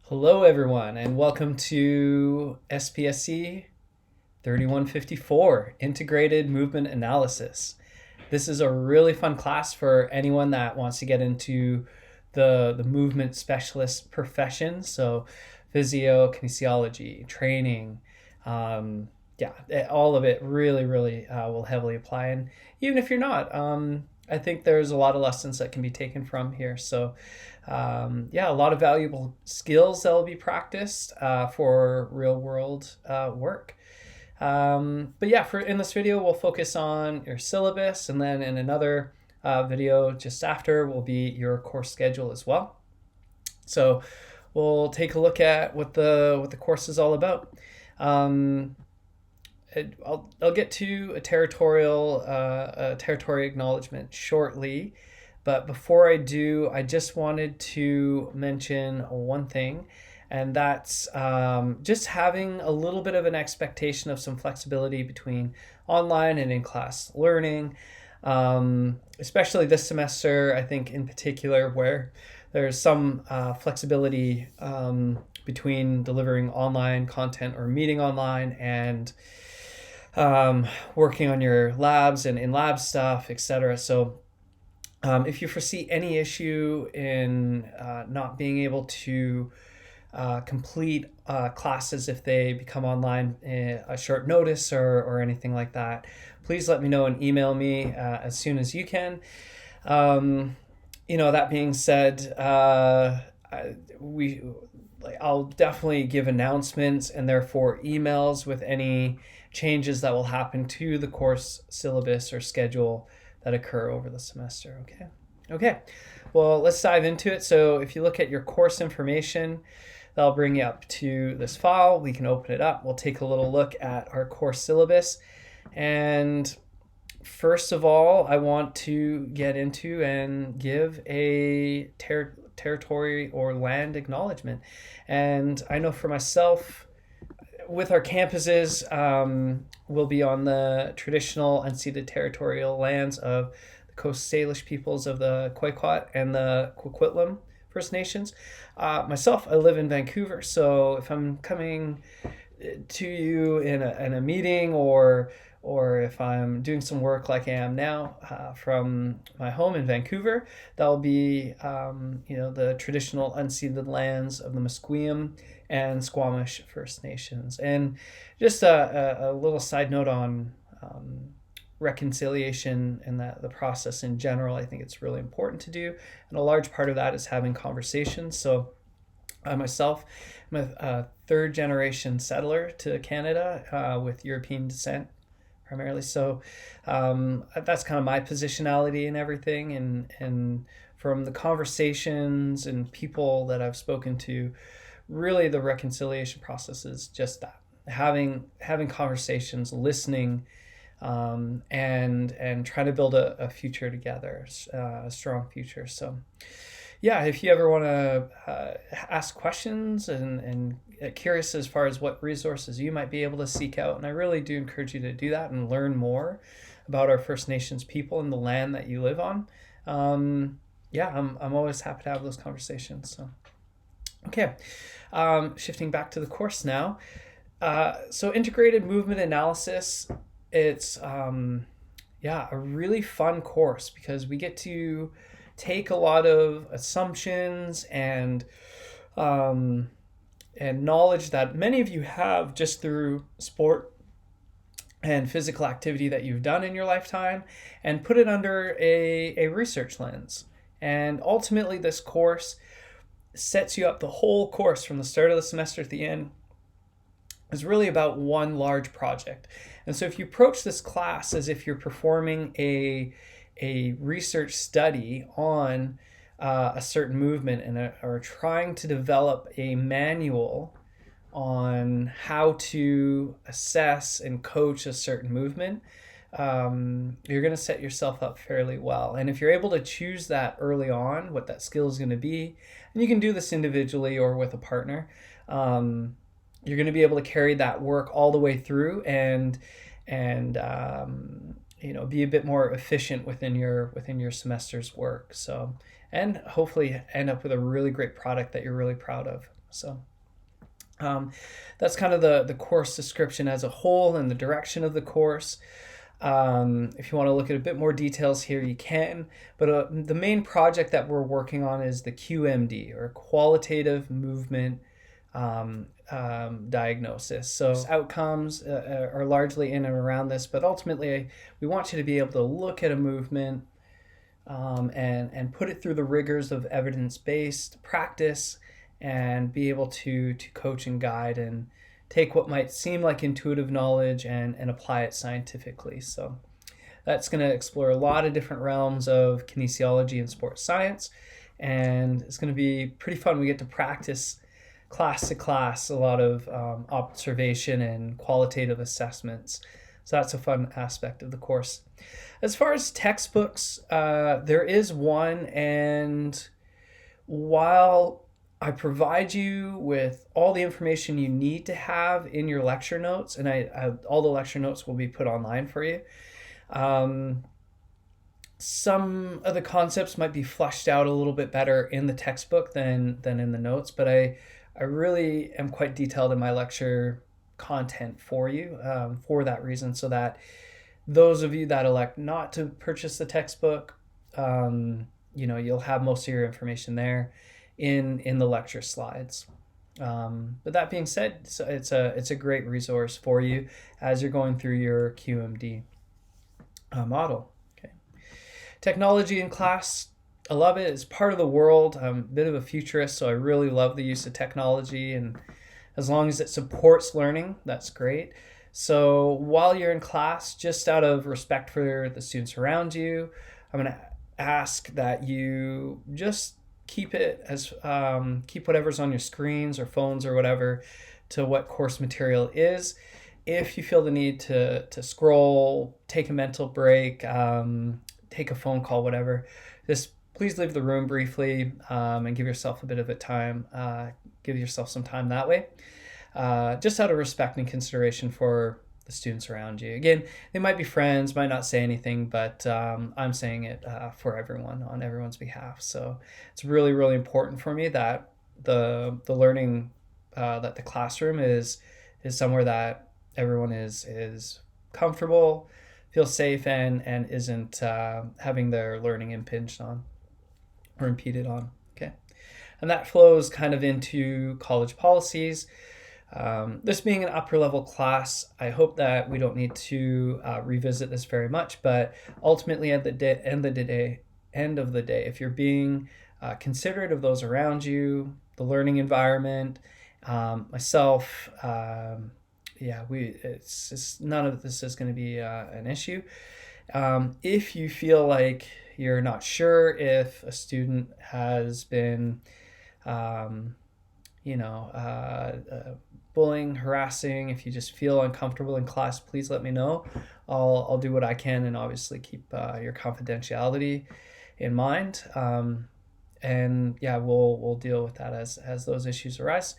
Hello, everyone, and welcome to SPSC 3154, Integrated Movement Analysis. This is a really fun class for anyone that wants to get into the movement specialist profession. So physio, kinesiology, training, all of it really will heavily apply. And even if you're not, I think there's a lot of lessons that can be taken from here. So a lot of valuable skills that will be practiced for real world work. For in this video, we'll focus on your syllabus, and then in another video just after will be your course schedule as well. So we'll take a look at what the course is all about. I'll get to a territory acknowledgement shortly, but before I do, I just wanted to mention one thing, and that's just having a little bit of an expectation of some flexibility between online and in-class learning, especially this semester, I think in particular, where there's some flexibility between delivering online content or meeting online and working on your labs and in-lab stuff, etc. So if you foresee any issue in not being able to complete classes if they become online in a short notice or anything like that, please let me know and email me as soon as you can. That being said, I'll definitely give announcements and therefore emails with any changes that will happen to the course syllabus or schedule that occur over the semester. Okay. Well, let's dive into it. So if you look at your course information, that'll bring you up to this file. We can open it up. We'll take a little look at our course syllabus. And first of all, I want to get into and give a territory or land acknowledgement. And I know for myself, with our campuses, we'll be on the traditional unceded territorial lands of the Coast Salish peoples of the Quayquat and the Coquitlam First Nations. Myself, I live in Vancouver, so if I'm coming to you in a meeting or if I'm doing some work like I am now from my home in Vancouver, that'll be the traditional unceded lands of the Musqueam and Squamish First Nations. And just a little side note on reconciliation and the process in general, I think it's really important to do. And a large part of that is having conversations. So I myself am a third generation settler to Canada with European descent primarily. So that's kind of my positionality and everything. And from the conversations and people that I've spoken to, really the reconciliation process is just that, having conversations, listening, and trying to build a future together, a strong future. So if you ever want to ask questions and curious as far as what resources you might be able to seek out, and I really do encourage you to do that and learn more about our First Nations people and the land that you live on. I'm always happy to have those conversations. So shifting back to the course now. So integrated movement analysis, it's a really fun course because we get to take a lot of assumptions and knowledge that many of you have just through sport and physical activity that you've done in your lifetime and put it under a research lens. And ultimately, this course sets you up, the whole course from the start of the semester to the end is really about one large project. And so if you approach this class as if you're performing a research study on a certain movement and are trying to develop a manual on how to assess and coach a certain movement, you're going to set yourself up fairly well. And if you're able to choose that early on, what that skill is going to be, and you can do this individually or with a partner, you're going to be able to carry that work all the way through and be a bit more efficient within your semester's work. So, and hopefully end up with a really great product that you're really proud of. So that's kind of the course description as a whole and the direction of the course. If you want to look at a bit more details here, you can. But the main project that we're working on is the QMD, or Qualitative Movement Diagnosis. So outcomes are largely in and around this, but ultimately we want you to be able to look at a movement and put it through the rigors of evidence-based practice and be able to coach and guide and take what might seem like intuitive knowledge and apply it scientifically. So that's going to explore a lot of different realms of kinesiology and sports science, and it's going to be pretty fun. We get to practice class to class, a lot of observation and qualitative assessments. So that's a fun aspect of the course. As far as textbooks, there is one, and while I provide you with all the information you need to have in your lecture notes, and all the lecture notes will be put online for you. Some of the concepts might be fleshed out a little bit better in the textbook than in the notes, but I really am quite detailed in my lecture content for you for that reason, so that those of you that elect not to purchase the textbook, you'll have most of your information there in the lecture slides. But that being said, so it's a great resource for you as you're going through your QMD model. Okay, technology in class, I love it. It's part of the world. I'm a bit of a futurist, so I really love the use of technology, and as long as it supports learning, that's great. So while you're in class, just out of respect for the students around you, I'm going to ask that you just keep whatever's on your screens or phones or whatever to what course material is. If you feel the need to scroll, take a mental break, take a phone call, whatever, just please leave the room briefly and give yourself a bit of give yourself some time that way, just out of respect and consideration for the students around you. Again, they might be friends, might not say anything, but I'm saying it for everyone, on everyone's behalf. So it's really, really important for me that the learning, that the classroom is somewhere that everyone is comfortable, feels safe, and isn't having their learning impinged on or impeded on. Okay, and that flows kind of into college policies. This being an upper level class, I hope that we don't need to revisit this very much, but ultimately at the end of the day, if you're being considerate of those around you, the learning environment, myself, it's none of this is going to be an issue. If you feel like you're not sure if a student has been bullying, harassing, if you just feel uncomfortable in class, please let me know. I'll do what I can, and obviously keep your confidentiality in mind. We'll deal with that as those issues arise.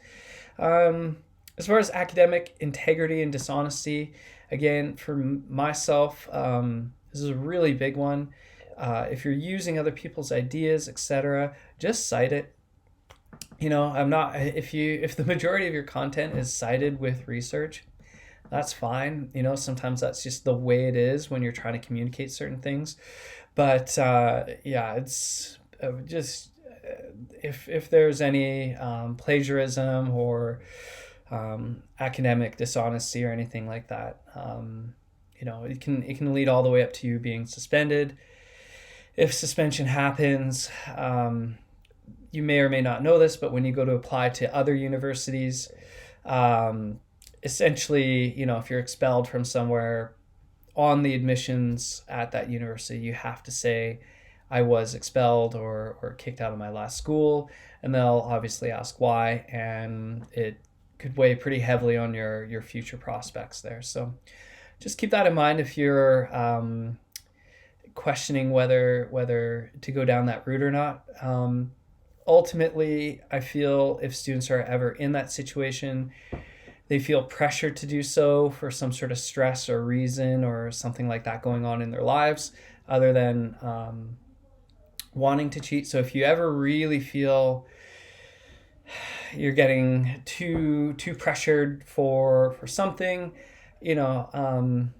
As far as academic integrity and dishonesty, again, for myself, this is a really big one. If you're using other people's ideas, etc., just cite it. I'm not, if the majority of your content is cited with research, that's fine. Sometimes that's just the way it is when you're trying to communicate certain things. But it's just, if there's any plagiarism or academic dishonesty or anything like that, it can lead all the way up to you being suspended. If suspension happens, you may or may not know this, but when you go to apply to other universities, essentially, if you're expelled from somewhere, on the admissions at that university, you have to say, I was expelled or kicked out of my last school, and they'll obviously ask why, and it could weigh pretty heavily on your future prospects there. So just keep that in mind if you're questioning whether to go down that route or not. Ultimately, I feel if students are ever in that situation, they feel pressured to do so for some sort of stress or reason or something like that going on in their lives other than wanting to cheat. So if you ever really feel you're getting too pressured for something, send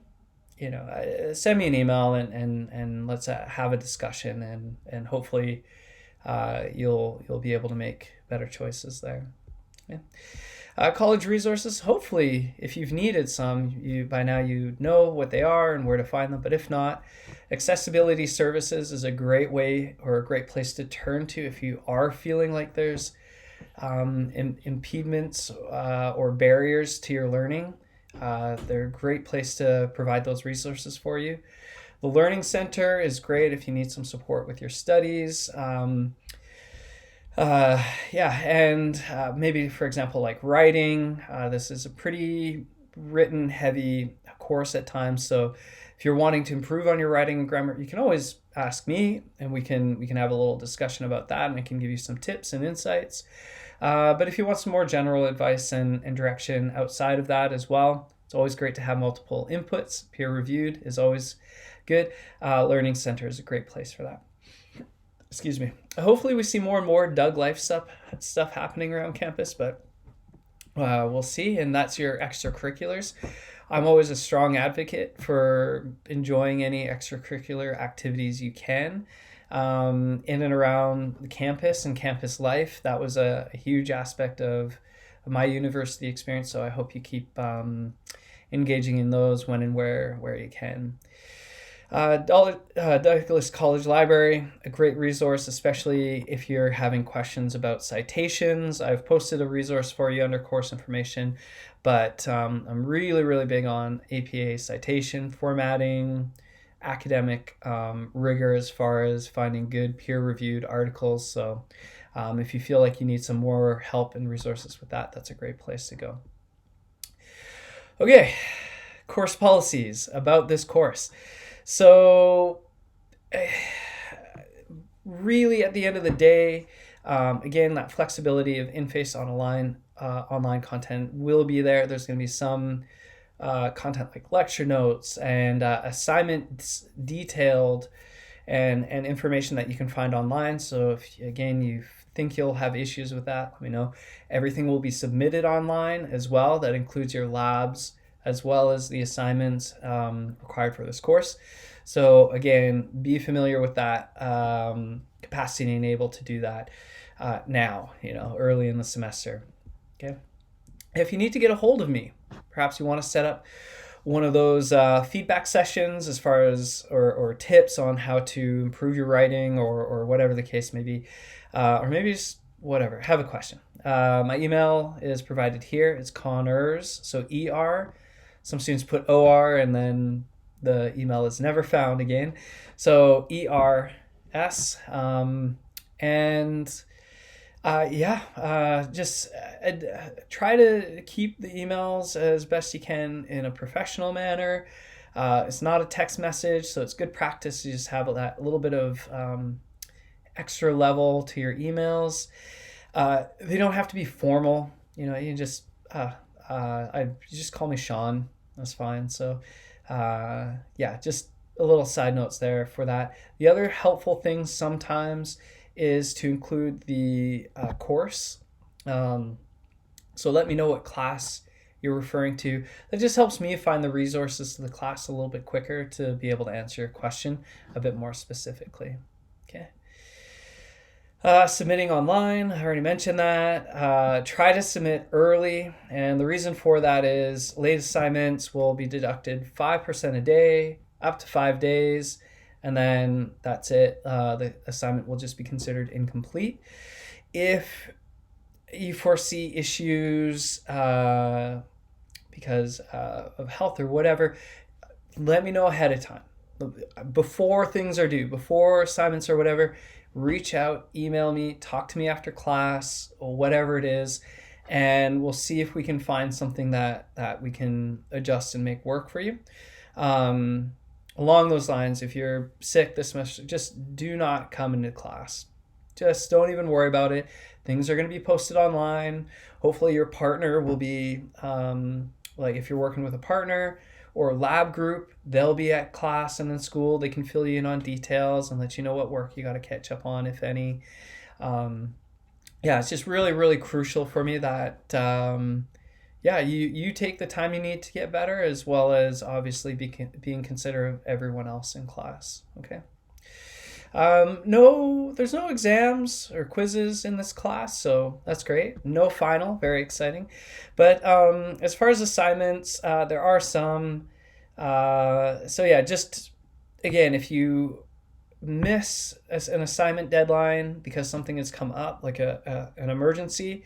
me an email and let's have a discussion, and hopefully you'll be able to make better choices there. Yeah. College resources, hopefully if you've needed some, by now you know what they are and where to find them, but if not, accessibility services is a great way or a great place to turn to if you are feeling like there's impediments or barriers to your learning. They're a great place to provide those resources for you. The Learning Center is great if you need some support with your studies. Maybe, for example, like writing. This is a pretty written heavy course at times. So if you're wanting to improve on your writing and grammar, you can always ask me, and we can have a little discussion about that, and I can give you some tips and insights. But if you want some more general advice and direction outside of that as well, it's always great to have multiple inputs. Peer-reviewed is always good. Learning Center is a great place for that. Excuse me. Hopefully we see more and more Doug Life stuff happening around campus, but we'll see. And that's your extracurriculars. I'm always a strong advocate for enjoying any extracurricular activities you can in and around the campus and campus life. That was a huge aspect of my university experience, so I hope you keep engaging in those when and where you can. Douglas College Library, a great resource, especially if you're having questions about citations. I've posted a resource for you under course information, but I'm really, really big on APA citation formatting, academic rigor as far as finding good peer-reviewed articles. So if you feel like you need some more help and resources with that, that's a great place to go. Okay, course policies about this course. So really at the end of the day, again, that flexibility of in-face online content will be there. There's going to be some content like lecture notes and assignments detailed and information that you can find online. So if, again, you think you'll have issues with that, let me know. Everything will be submitted online as well. That includes your labs as well as the assignments required for this course. So again, be familiar with that capacity and able to do that now, early in the semester. Okay. If you need to get a hold of me, perhaps you want to set up one of those feedback sessions as far as or tips on how to improve your writing or whatever the case may be, or maybe just whatever, have a question. My email is provided here. It's Connors, so ER. Some students put OR and then the email is never found again. So ERS. Just try to keep the emails as best you can in a professional manner. It's not a text message, so it's good practice to just have that little bit of extra level to your emails. They don't have to be formal. You can just you just call me Sean. That's fine. So just a little side notes there for that. The other helpful thing sometimes is to include the course. So let me know what class you're referring to. That just helps me find the resources to the class a little bit quicker to be able to answer your question a bit more specifically. Okay. Submitting online, I already mentioned that. Try to submit early, and the reason for that is late assignments will be deducted 5% a day, up to 5 days, and then that's it. The assignment will just be considered incomplete. If you foresee issues because of health or whatever, let me know ahead of time. Before things are due, before assignments or whatever, reach out, email me, talk to me after class, or whatever it is, and we'll see if we can find something that we can adjust and make work for you. Along those lines, if you're sick this semester, just do not come into class. Just don't even worry about it. Things are going to be posted online. Hopefully your partner will be, if you're working with a partner or a lab group, they'll be at class and in school. They can fill you in on details and let you know what work you got to catch up on, if any. yeah, it's just really, really crucial for me that yeah, you take the time you need to get better, as well as obviously being considerate of everyone else in class. Okay. No, there's no exams or quizzes in this class, so that's great. No final, very exciting. But as far as assignments, there are some. So yeah, just again, if you miss an assignment deadline because something has come up, like an emergency,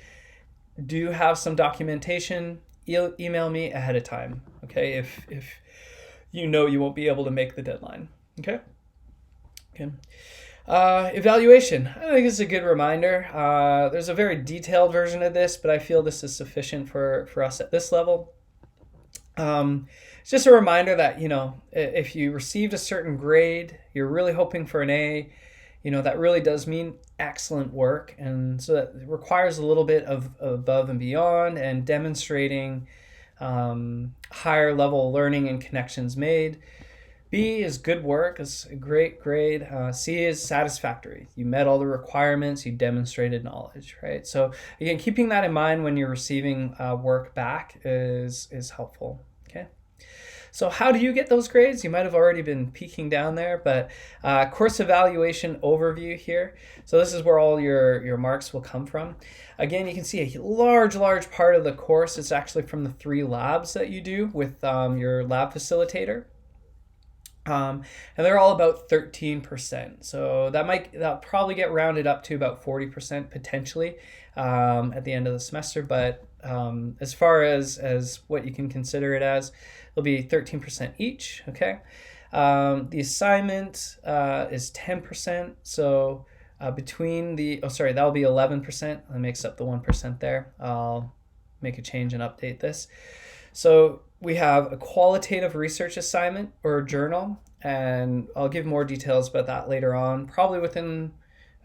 do have some documentation. Email me ahead of time, okay? If you know you won't be able to make the deadline, okay? Okay. Evaluation. I think it's a good reminder. There's a very detailed version of this, but I feel this is sufficient for us at this level. It's just a reminder that, if you received a certain grade, you're really hoping for an A, that really does mean excellent work. And so that requires a little bit of above and beyond and demonstrating higher level learning and connections made. B is good work, is a great grade. C is satisfactory. You met all the requirements, you demonstrated knowledge, right? So again, keeping that in mind when you're receiving work back is helpful, okay? So how do you get those grades? You might have already been peeking down there, but course evaluation overview here. So this is where all your marks will come from. Again, you can see a large part of the course is actually from the 3 labs that you do with your lab facilitator. And they're all about 13%. So that'll probably get rounded up to about 40% potentially at the end of the semester. But as far as what you can consider it as, it'll be 13% each. Okay. The assignment is 10%. So that'll be 11%. That makes up the 1% there. I'll make a change and update this. So we have a qualitative research assignment or a journal, and I'll give more details about that later on, probably within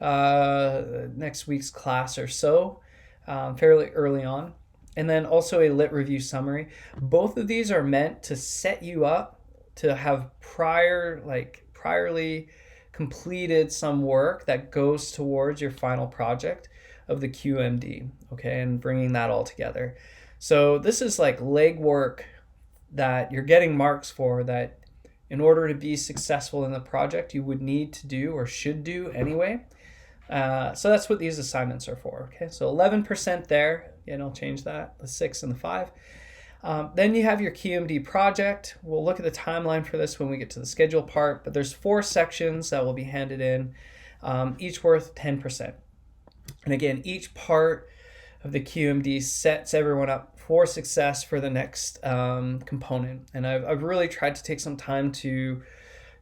next week's class or so, fairly early on. And then also a lit review summary. Both of these are meant to set you up to have priorly completed some work that goes towards your final project of the QMD, okay, and bringing that all together. So this is like legwork that you're getting marks for, that in order to be successful in the project, you would need to do or should do anyway. So that's what these assignments are for. Okay, so 11% there, and I'll change that, the 6 and the 5. Then you have your QMD project. We'll look at the timeline for this when we get to the schedule part, but there's 4 sections that will be handed in, each worth 10%. And again, each part of the QMD sets everyone up for success for the next component. And I've really tried to take some time to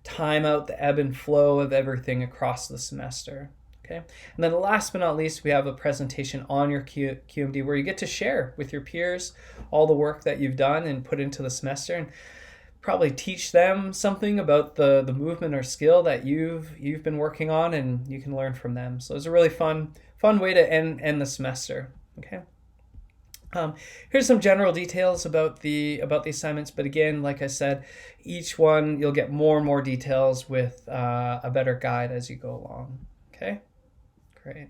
time out the ebb and flow of everything across the semester. Okay. And then last but not least, we have a presentation on your QMD where you get to share with your peers all the work that you've done and put into the semester, and probably teach them something about the movement or skill that you've been working on, and you can learn from them. So it's a really fun way to end the semester. Okay. Here's some general details about the assignments, but again, like I said, each one you'll get more and more details with a better guide as you go along. Okay, great.